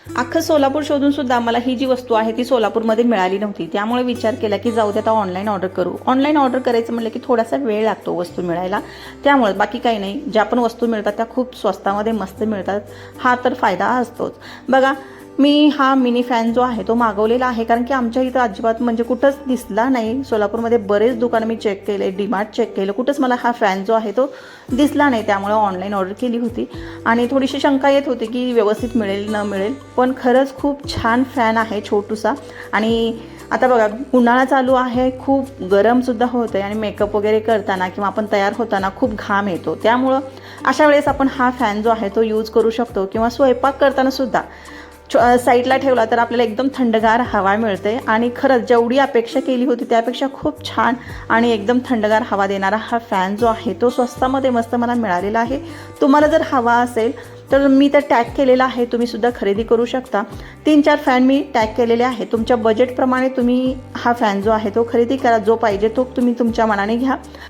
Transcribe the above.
अख्खं सोलापूर शोधून सुद्धा मला ही जी वस्तू आहे ती सोलापूरमध्ये मिळाली नव्हती. त्यामुळे विचार केला की जाऊ दे आता ऑनलाईन ऑर्डर करू. ऑनलाईन ऑर्डर करायचं म्हटलं की थोडासा वेळ लागतो वस्तू मिळायला. त्यामुळे बाकी काही नाही, ज्या पण वस्तू मिळतात त्या खूप स्वस्तामध्ये मस्त मिळतात, हा तर फायदा असतोच. बघा, मी हा मिनी फॅन जो आहे तो मागवलेला आहे, कारण की आमच्या इथं अजिबात म्हणजे कुठंच दिसला नाही. सोलापूरमध्ये बरेच दुकानं मी चेक केले, डीमार्ट चेक केलं, कुठंच मला हा फॅन जो आहे तो दिसला नाही. त्यामुळे ऑनलाईन ऑर्डर केली होती आणि थोडीशी शंका येत होती की व्यवस्थित मिळेल न मिळेल, पण खरंच खूप छान फॅन आहे छोटूसा. आणि आता बघा, उन्हाळा चालू आहे, खूप गरमसुद्धा होतं आहे आणि मेकअप वगैरे करताना किंवा आपण तयार होताना खूप घाम येतो. त्यामुळं अशा वेळेस आपण हा फॅन जो आहे तो यूज करू शकतो किंवा स्वयंपाक करताना सुद्धा साईडला ठेवला तर आपल्याला एकदम थंडगार हवा मिळते. आणि खरंच जेवढी अपेक्षा केली होती त्यापेक्षा खूप छान आणि एकदम थंडगार हवा देणारा हा फॅन जो आहे तो स्वस्तामध्ये मस्त मला मिळालेला आहे. तुम्हाला जर हवा असेल तर मी तर टॅग केलेला आहे, तुम्ही सुद्धा खरेदी करू शकता. 3-4 फॅन मी टॅग केलेले आहे. तुमच्या बजेटप्रमाणे तुम्ही हा फॅन जो आहे तो खरेदी करा, जो पाहिजे तो तुम्ही तुमच्या मनाने घ्या.